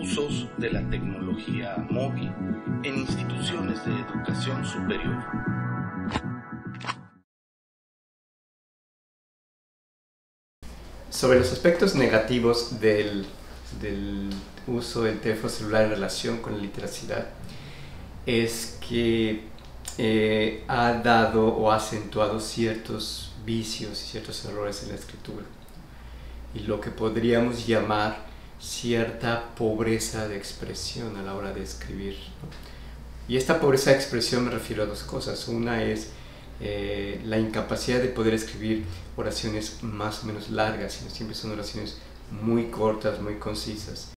Usos de la tecnología móvil en instituciones de educación superior. Sobre los aspectos negativos del uso del teléfono celular en relación con la literacidad, es que ha dado o ha acentuado ciertos vicios y ciertos errores en la escritura, y lo que podríamos llamar cierta pobreza de expresión a la hora de escribir, ¿no? Y esta pobreza de expresión me refiero a dos cosas. Una es la incapacidad de poder escribir oraciones más o menos largas, sino siempre son oraciones muy cortas, muy concisas.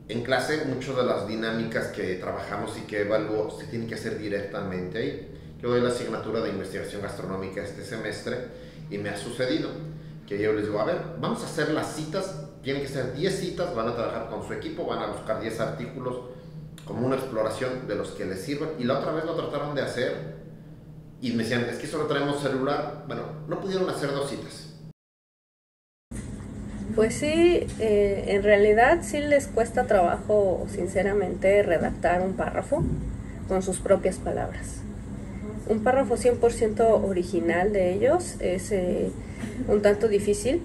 En clase, muchas de las dinámicas que trabajamos y que evalúo se tienen que hacer directamente ahí. Yo doy la asignatura de investigación gastronómica este semestre y me ha sucedido que yo les digo, a ver, vamos a hacer las citas, tienen que ser 10 citas, van a trabajar con su equipo, van a buscar 10 artículos como una exploración de los que les sirvan, y la otra vez lo trataron de hacer y me decían, es que solo traemos celular. Bueno, no pudieron hacer 2 citas. Pues sí, en realidad sí les cuesta trabajo, sinceramente, redactar un párrafo con sus propias palabras. Un párrafo 100% original de ellos es un tanto difícil,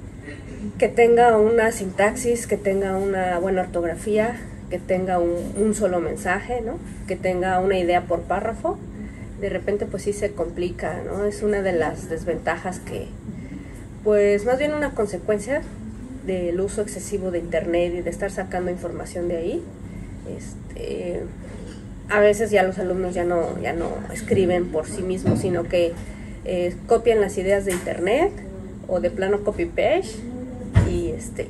que tenga una sintaxis, que tenga una buena ortografía, que tenga un solo mensaje, ¿no? Que tenga una idea por párrafo. De repente pues sí se complica, ¿no? Es una de las desventajas que, pues más bien una consecuencia del uso excesivo de internet y de estar sacando información de ahí. A veces ya los alumnos ya no escriben por sí mismos, sino que copian las ideas de internet o de plano copy-paste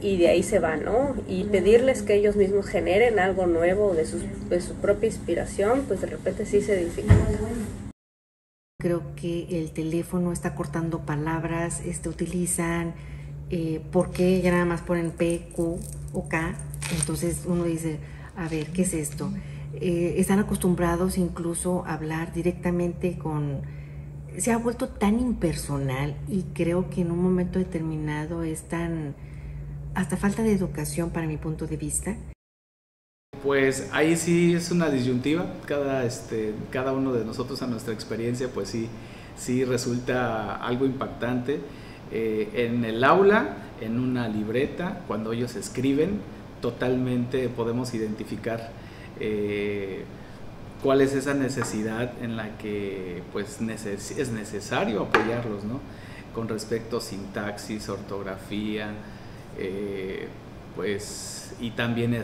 y de ahí se van, ¿no? Y pedirles que ellos mismos generen algo nuevo de su propia inspiración, pues de repente sí se dificulta. Creo que el teléfono está cortando palabras, utilizan ¿por qué ya nada más ponen P, Q o K? Entonces uno dice, a ver, ¿qué es esto? Están acostumbrados incluso a hablar directamente se ha vuelto tan impersonal, y creo que en un momento determinado es hasta falta de educación para mi punto de vista. Pues ahí sí es una disyuntiva. Cada uno de nosotros, a nuestra experiencia, pues sí resulta algo impactante. En el aula, en una libreta, cuando ellos escriben, totalmente podemos identificar cuál es esa necesidad en la que pues es necesario apoyarlos, ¿no? Con respecto a sintaxis, ortografía, pues, y también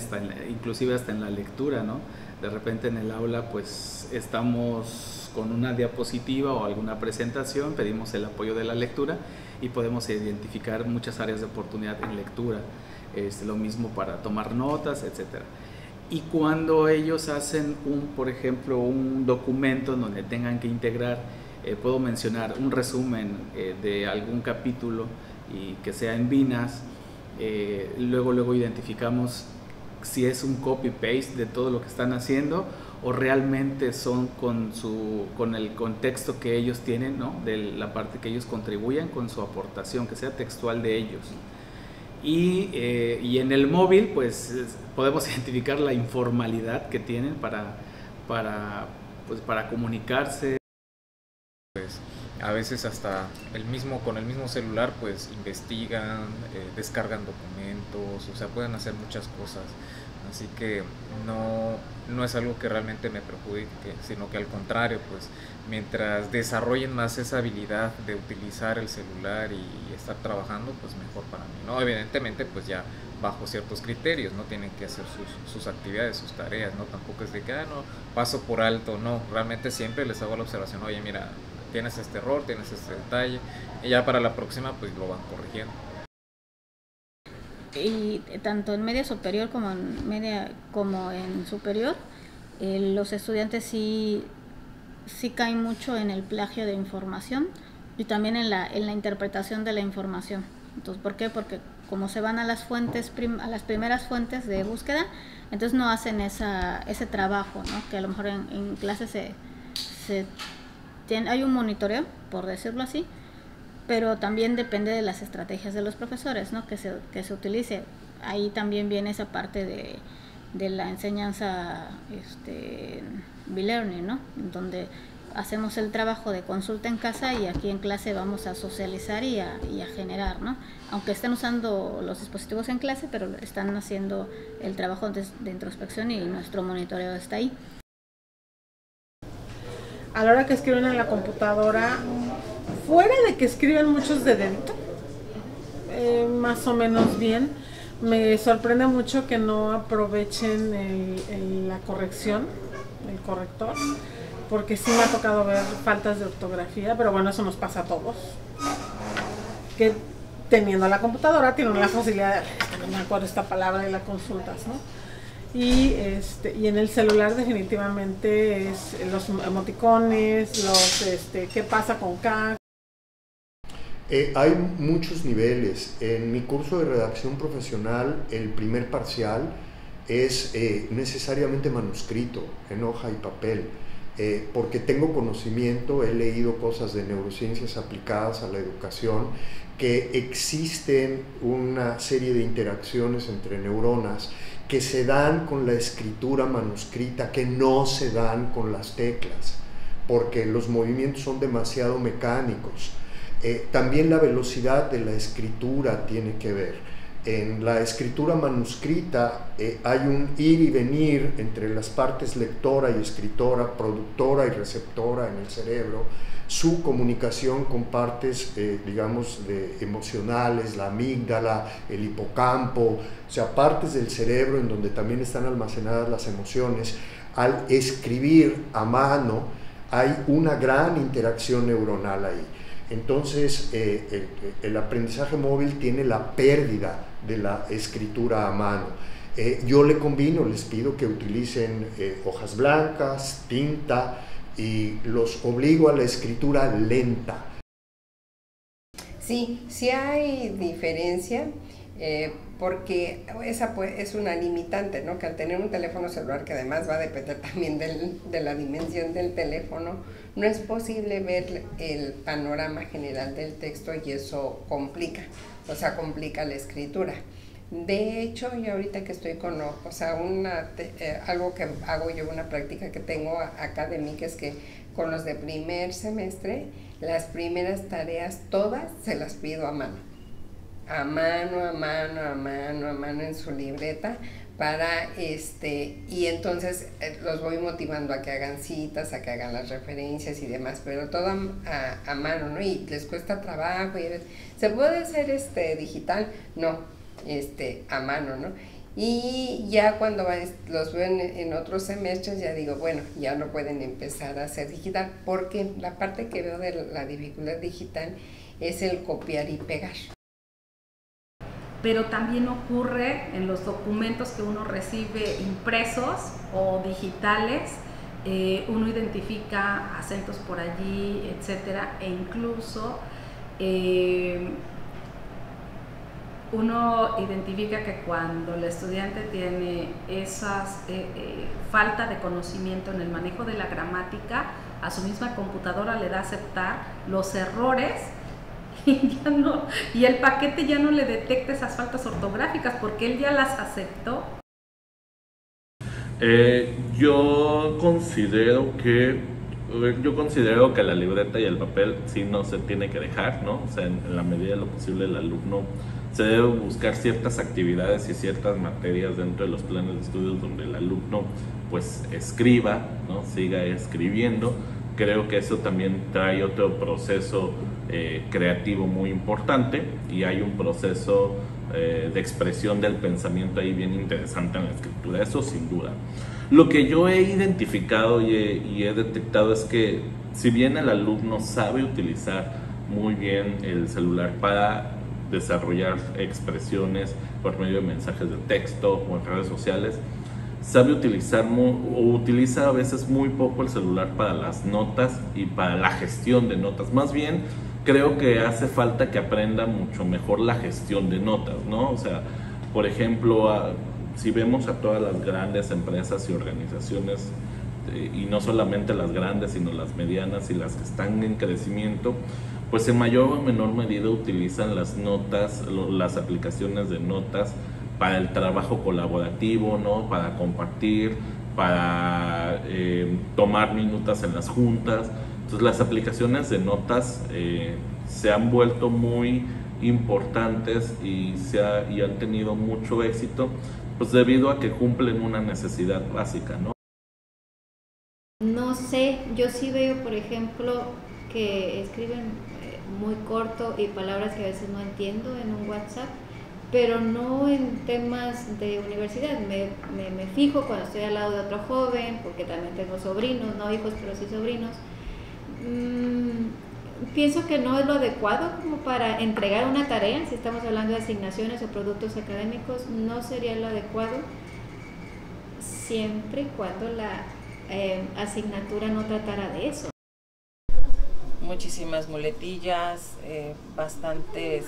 inclusive hasta en la lectura, ¿no? De repente en el aula pues estamos con una diapositiva o alguna presentación, pedimos el apoyo de la lectura y podemos identificar muchas áreas de oportunidad en lectura. Lo mismo para tomar notas, etcétera. Y cuando ellos hacen por ejemplo, un documento en donde tengan que integrar, puedo mencionar un resumen de algún capítulo y que sea en Vinas, luego identificamos si es un copy-paste de todo lo que están haciendo o realmente son con el contexto que ellos tienen, ¿no? De la parte que ellos contribuyan con su aportación, que sea textual de ellos. Y en el móvil pues podemos identificar la informalidad que tienen para comunicarse. Pues a veces hasta con el mismo celular pues investigan, descargan documentos, o sea, pueden hacer muchas cosas. Así que no es algo que realmente me perjudique, sino que al contrario, pues mientras desarrollen más esa habilidad de utilizar el celular y estar trabajando, pues mejor para mí, ¿no? Evidentemente pues ya bajo ciertos criterios, no tienen que hacer sus actividades, sus tareas, ¿no? Tampoco es de que no paso por alto, no, realmente siempre les hago la observación, oye, mira, tienes este error, tienes este detalle, y ya para la próxima pues lo van corrigiendo. Y tanto en media superior como en superior, los estudiantes sí caen mucho en el plagio de información y también en la interpretación de la información. Entonces, ¿por qué? Porque como se van a las fuentes, a las primeras fuentes de búsqueda, entonces no hacen ese trabajo, ¿no? Que a lo mejor en clases hay un monitoreo, por decirlo así, pero también depende de las estrategias de los profesores, ¿no? Que se utilice. ahí también viene esa parte de la enseñanza B-Learning, ¿no? Donde hacemos el trabajo de consulta en casa y aquí en clase vamos a socializar y a generar, ¿no? Aunque estén usando los dispositivos en clase, pero están haciendo el trabajo de introspección y nuestro monitoreo está ahí. A la hora que escriben en la computadora, fuera de que escriben muchos de dedito, más o menos bien, me sorprende mucho que no aprovechen la corrección, el corrector, porque sí me ha tocado ver faltas de ortografía, pero bueno, eso nos pasa a todos. Que teniendo la computadora tienen la facilidad de, no me acuerdo esta palabra, y la consultas, ¿no? Y en el celular definitivamente es los emoticones, qué pasa con K. Hay muchos niveles. En mi curso de redacción profesional, el primer parcial es necesariamente manuscrito, en hoja y papel, porque tengo conocimiento, he leído cosas de neurociencias aplicadas a la educación, que existen una serie de interacciones entre neuronas que se dan con la escritura manuscrita, que no se dan con las teclas, porque los movimientos son demasiado mecánicos. También la velocidad de la escritura tiene que ver. En la escritura manuscrita hay un ir y venir entre las partes lectora y escritora, productora y receptora en el cerebro, su comunicación con partes, digamos, emocionales, la amígdala, el hipocampo, o sea, partes del cerebro en donde también están almacenadas las emociones. Al escribir a mano hay una gran interacción neuronal ahí. Entonces, el aprendizaje móvil tiene la pérdida de la escritura a mano. Yo les pido que utilicen hojas blancas, tinta, y los obligo a la escritura lenta. Sí, sí hay diferencia, porque esa es una limitante, ¿no? Que al tener un teléfono celular, que además va a depender también de la dimensión del teléfono, no es posible ver el panorama general del texto y eso complica la escritura. De hecho, yo ahorita que estoy con, algo que hago yo, una práctica que tengo académica, es que con los de primer semestre, las primeras tareas todas se las pido a mano en su libreta, y entonces los voy motivando a que hagan citas, a que hagan las referencias y demás, pero todo a mano, ¿no? Y les cuesta trabajo, ¿se puede hacer digital? No. A mano, ¿no? Y ya cuando los veo en otros semestres, ya digo, bueno, ya no pueden empezar a hacer digital, porque la parte que veo de la dificultad digital es el copiar y pegar. Pero también ocurre en los documentos que uno recibe impresos o digitales, uno identifica acentos por allí, etcétera, e incluso uno identifica que cuando el estudiante tiene esas falta de conocimiento en el manejo de la gramática, a su misma computadora le da a aceptar los errores y el paquete ya no le detecta esas faltas ortográficas porque él ya las aceptó. Yo considero que la libreta y el papel sí no se tiene que dejar, ¿no? O sea, en la medida de lo posible el alumno se debe buscar ciertas actividades y ciertas materias dentro de los planes de estudios donde el alumno pues escriba, ¿no? Siga escribiendo. Creo que eso también trae otro proceso creativo muy importante y hay un proceso de expresión del pensamiento ahí bien interesante en la escritura, eso sin duda. Lo que yo he identificado y he detectado es que si bien el alumno sabe utilizar muy bien el celular para desarrollar expresiones por medio de mensajes de texto o en redes sociales, sabe utilizar o utiliza a veces muy poco el celular para las notas y para la gestión de notas. Más bien, creo que hace falta que aprenda mucho mejor la gestión de notas, ¿no? O sea, por ejemplo, si vemos a todas las grandes empresas y organizaciones, y no solamente las grandes, sino las medianas y las que están en crecimiento, pues en mayor o menor medida utilizan las notas, las aplicaciones de notas para el trabajo colaborativo, ¿no? Para compartir, para tomar minutas en las juntas. Entonces las aplicaciones de notas se han vuelto muy importantes y han tenido mucho éxito, pues debido a que cumplen una necesidad básica, ¿no? No sé, yo sí veo, por ejemplo, que escriben muy corto y palabras que a veces no entiendo en un WhatsApp, pero no en temas de universidad. Me fijo cuando estoy al lado de otro joven, porque también tengo sobrinos, no hijos, pero sí sobrinos. Pienso que no es lo adecuado como para entregar una tarea. Si estamos hablando de asignaciones o productos académicos, no sería lo adecuado, siempre y cuando la asignatura no tratara de eso. Muchísimas muletillas, bastantes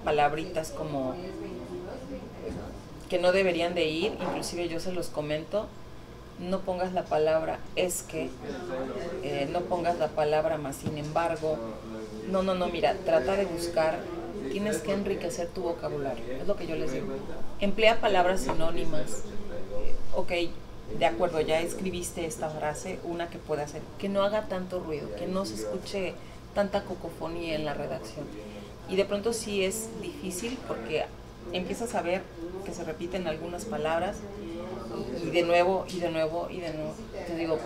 palabritas como que no deberían de ir, inclusive yo se los comento. No pongas la palabra es que, no pongas la palabra más sin embargo. No, mira, trata de buscar, tienes que enriquecer tu vocabulario, es lo que yo les digo. Emplea palabras sinónimas. Ok, de acuerdo, ya escribiste esta frase, una que pueda hacer, que no haga tanto ruido, que no se escuche tanta cacofonía en la redacción. Y de pronto sí es difícil porque empiezas a ver que se repiten algunas palabras y de nuevo. Te digo,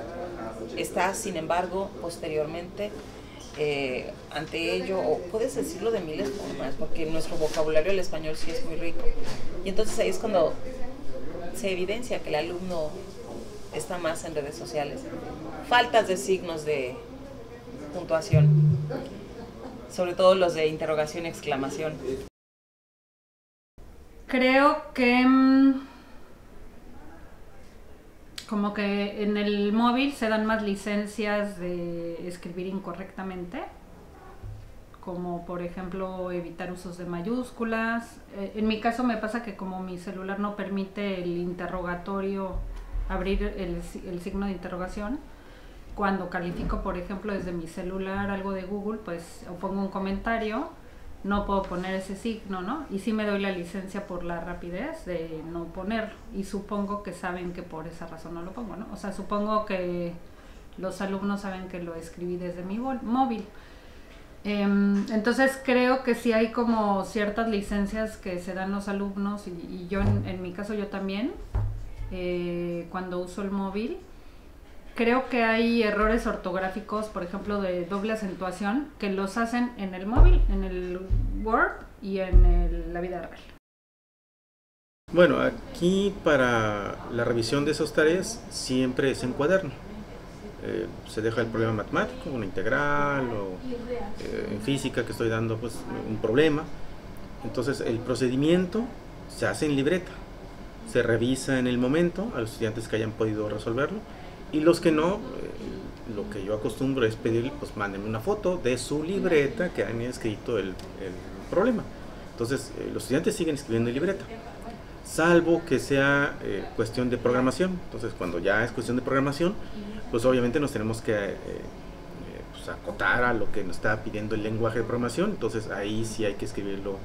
está sin embargo posteriormente ante ello, o puedes decirlo de miles de formas, porque nuestro vocabulario del español sí es muy rico. Y entonces ahí es cuando se evidencia que el alumno está más en redes sociales. Faltas de signos de puntuación, sobre todo los de interrogación y exclamación. Creo que como que en el móvil se dan más licencias de escribir incorrectamente, como por ejemplo evitar usos de mayúsculas. En mi caso me pasa que como mi celular no permite el interrogatorio, abrir el signo de interrogación, cuando califico por ejemplo desde mi celular algo de Google, pues o pongo un comentario, no puedo poner ese signo, ¿no? Y sí me doy la licencia por la rapidez de no ponerlo, y supongo que saben que por esa razón no lo pongo, ¿no? O sea, supongo que los alumnos saben que lo escribí desde mi móvil. Entonces creo que sí hay como ciertas licencias que se dan los alumnos, y yo en mi caso yo también, cuando uso el móvil. Creo que hay errores ortográficos, por ejemplo, de doble acentuación, que los hacen en el móvil, en el Word y en la vida real. Bueno, aquí para la revisión de esas tareas siempre es en cuaderno. Se deja el problema matemático, una integral, o en física que estoy dando pues un problema. Entonces el procedimiento se hace en libreta, se revisa en el momento a los estudiantes que hayan podido resolverlo. Y los que no, lo que yo acostumbro es pedirle, pues mándenme una foto de su libreta que han escrito el problema. Entonces, los estudiantes siguen escribiendo en libreta, salvo que sea cuestión de programación. Entonces, cuando ya es cuestión de programación, pues obviamente nos tenemos que pues, acotar a lo que nos está pidiendo el lenguaje de programación. Entonces, ahí sí hay que escribirlo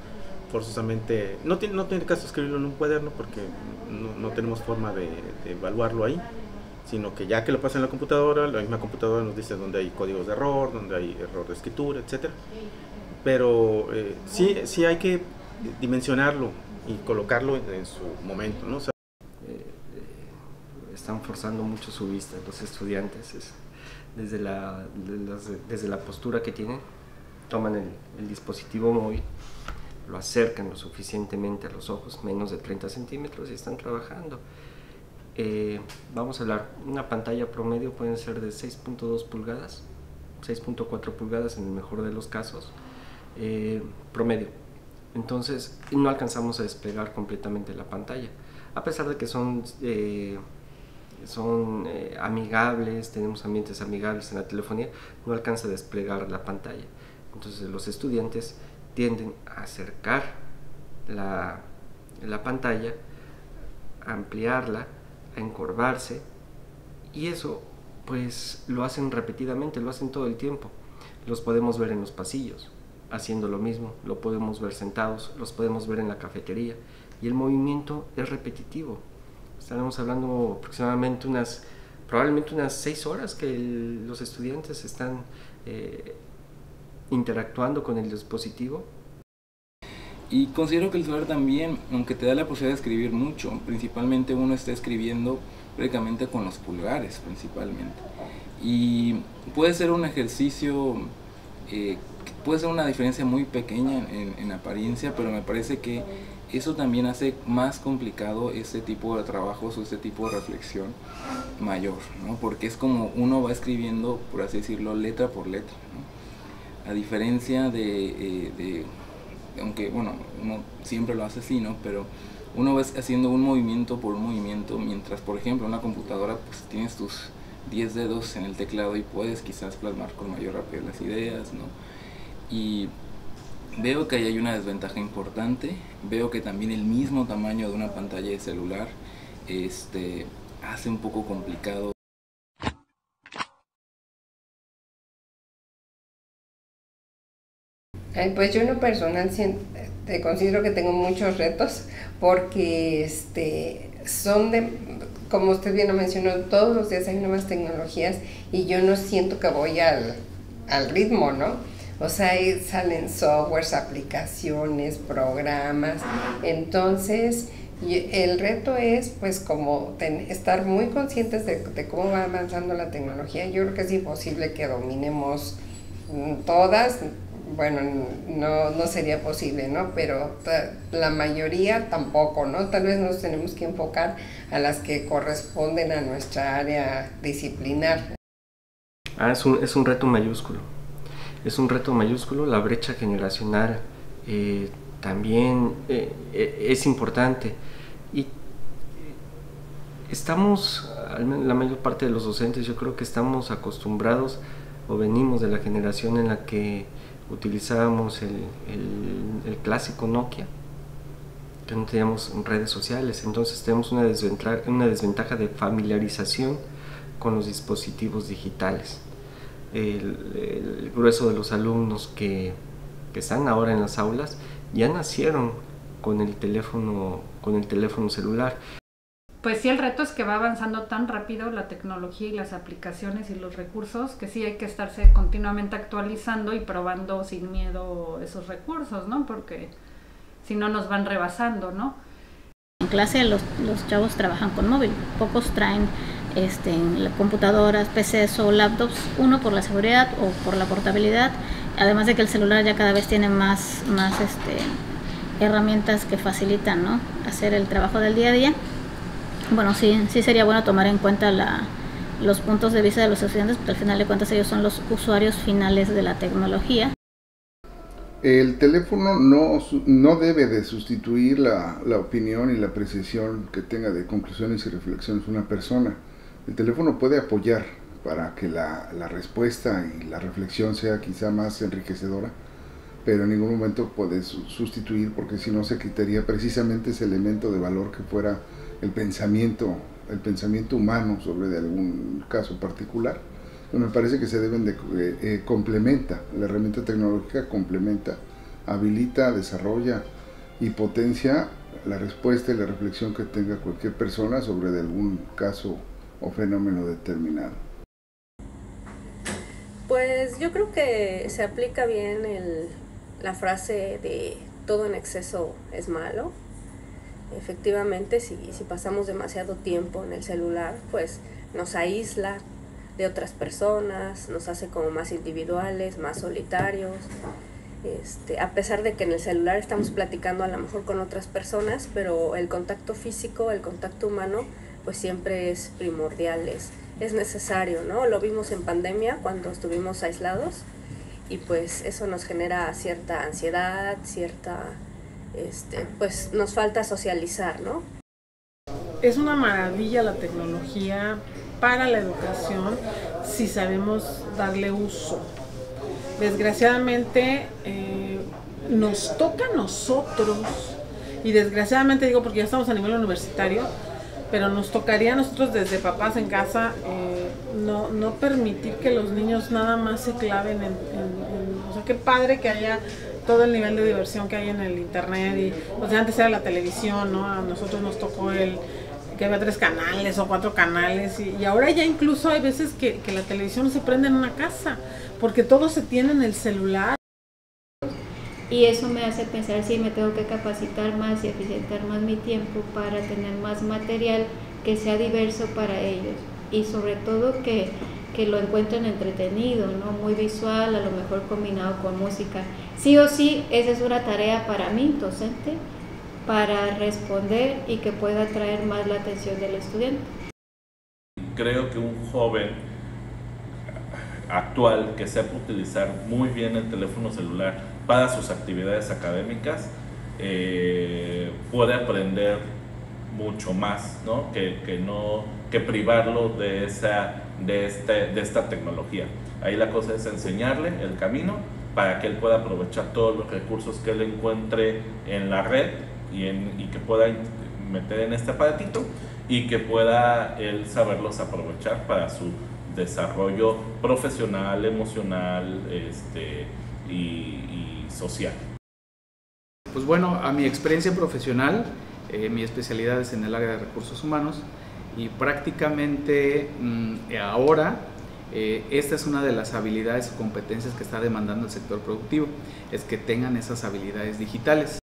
forzosamente. No tiene caso escribirlo en un cuaderno porque no tenemos forma de evaluarlo ahí, sino que ya que lo pasa en la misma computadora nos dice dónde hay códigos de error, dónde hay error de escritura, etc. Pero sí hay que dimensionarlo y colocarlo en su momento, ¿no? O sea, están forzando mucho su vista los estudiantes, desde la postura que tienen, toman el dispositivo móvil, lo acercan lo suficientemente a los ojos, menos de 30 centímetros, y están trabajando. Vamos a hablar, una pantalla promedio pueden ser de 6.2 pulgadas, 6.4 pulgadas en el mejor de los casos, promedio. Entonces no alcanzamos a desplegar completamente la pantalla, a pesar de que son amigables, tenemos ambientes amigables en la telefonía, no alcanza a desplegar la pantalla. Entonces los estudiantes tienden a acercar la pantalla, a ampliarla, a encorvarse, y eso pues lo hacen repetidamente, lo hacen todo el tiempo. Los podemos ver en los pasillos haciendo lo mismo, lo podemos ver sentados, los podemos ver en la cafetería, y el movimiento es repetitivo. Estaremos hablando aproximadamente probablemente unas 6 horas que los estudiantes están interactuando con el dispositivo. Y considero que el celular también, aunque te da la posibilidad de escribir mucho, principalmente uno está escribiendo prácticamente con los pulgares principalmente. Y puede ser un ejercicio, puede ser una diferencia muy pequeña en apariencia, pero me parece que eso también hace más complicado ese tipo de trabajos o ese tipo de reflexión mayor, ¿no? Porque es como uno va escribiendo, por así decirlo, letra por letra, ¿no? A diferencia de aunque bueno, uno siempre lo hace así, ¿no? Pero uno va haciendo un movimiento por un movimiento, mientras por ejemplo en una computadora pues tienes tus 10 dedos en el teclado y puedes quizás plasmar con mayor rapidez las ideas, ¿no? Y veo que ahí hay una desventaja importante. Veo que también el mismo tamaño de una pantalla de celular hace un poco complicado. Pues yo en lo personal considero que tengo muchos retos porque son como usted bien lo mencionó, todos los días hay nuevas tecnologías y yo no siento que voy al ritmo, ¿no? O sea, ahí salen softwares, aplicaciones, programas, entonces el reto es pues como estar muy conscientes de cómo va avanzando la tecnología. Yo creo que es imposible que dominemos todas. Bueno, no sería posible, ¿no? Pero la mayoría tampoco, ¿no? Tal vez nos tenemos que enfocar a las que corresponden a nuestra área disciplinar. Es un reto mayúsculo. Es un reto mayúsculo. La brecha generacional también es importante. Y estamos, la mayor parte de los docentes, yo creo que estamos acostumbrados o venimos de la generación en la que utilizábamos el clásico Nokia, que no teníamos redes sociales, entonces tenemos una desventaja de familiarización con los dispositivos digitales. El grueso de los alumnos que están ahora en las aulas ya nacieron con el teléfono celular. Pues sí, el reto es que va avanzando tan rápido la tecnología y las aplicaciones y los recursos que sí hay que estarse continuamente actualizando y probando sin miedo esos recursos, ¿no? Porque si no nos van rebasando, ¿no? En clase los chavos trabajan con móvil, pocos traen computadoras, PCs o laptops, uno por la seguridad o por la portabilidad, además de que el celular ya cada vez tiene más herramientas que facilitan, ¿no? Hacer el trabajo del día a día. Bueno, sí sería bueno tomar en cuenta los puntos de vista de los estudiantes, porque al final de cuentas ellos son los usuarios finales de la tecnología. El teléfono no debe de sustituir la opinión y la apreciación que tenga de conclusiones y reflexiones una persona. El teléfono puede apoyar para que la respuesta y la reflexión sea quizá más enriquecedora, pero en ningún momento puede sustituir, porque si no se quitaría precisamente ese elemento de valor que fuera el pensamiento humano sobre de algún caso particular. Me parece que se deben de complementa, la herramienta tecnológica complementa, habilita, desarrolla y potencia la respuesta y la reflexión que tenga cualquier persona sobre de algún caso o fenómeno determinado. Pues yo creo que se aplica bien la frase de todo en exceso es malo. Efectivamente, si pasamos demasiado tiempo en el celular, pues nos aísla de otras personas, nos hace como más individuales, más solitarios. A pesar de que en el celular estamos platicando a lo mejor con otras personas, pero el contacto físico, el contacto humano, pues siempre es primordial, es necesario, ¿no? Lo vimos en pandemia cuando estuvimos aislados y pues eso nos genera cierta ansiedad, pues nos falta socializar, ¿no? Es una maravilla la tecnología para la educación si sabemos darle uso. Desgraciadamente nos toca a nosotros, y desgraciadamente digo porque ya estamos a nivel universitario, pero nos tocaría a nosotros desde papás en casa no permitir que los niños nada más se claven o sea, qué padre que haya todo el nivel de diversión que hay en el internet y pues antes era la televisión, ¿no? A nosotros nos tocó que había 3 canales o 4 canales y ahora ya incluso hay veces que la televisión no se prende en una casa porque todo se tiene en el celular. Y eso me hace pensar si me tengo que capacitar más y eficientar más mi tiempo para tener más material que sea diverso para ellos y sobre todo que lo encuentren entretenido, ¿no? Muy visual, a lo mejor combinado con música. Sí o sí, esa es una tarea para mí, docente, para responder y que pueda atraer más la atención del estudiante. Creo que un joven actual que sepa utilizar muy bien el teléfono celular para sus actividades académicas puede aprender mucho más, ¿no? Que privarlo de esta tecnología. Ahí la cosa es enseñarle el camino para que él pueda aprovechar todos los recursos que él encuentre en la red y que pueda meter en este aparatito y que pueda él saberlos aprovechar para su desarrollo profesional, emocional y social. Pues bueno, a mi experiencia profesional, mi especialidad es en el área de recursos humanos y prácticamente ahora esta es una de las habilidades o competencias que está demandando el sector productivo, es que tengan esas habilidades digitales.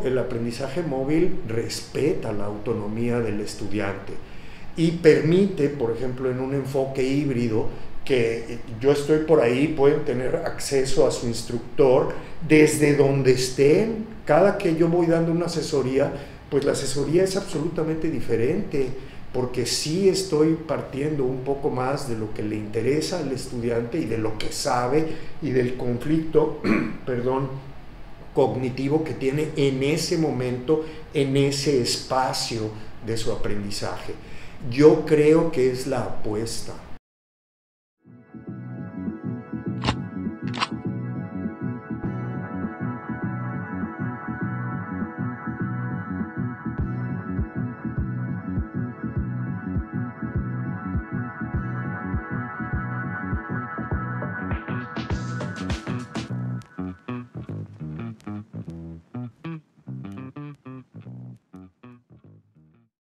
El aprendizaje móvil respeta la autonomía del estudiante y permite, por ejemplo, en un enfoque híbrido, que yo estoy por ahí, pueden tener acceso a su instructor desde donde estén. Cada que yo voy dando una asesoría, pues la asesoría es absolutamente diferente, porque sí estoy partiendo un poco más de lo que le interesa al estudiante y de lo que sabe y del conflicto, cognitivo que tiene en ese momento, en ese espacio de su aprendizaje. Yo creo que es la apuesta.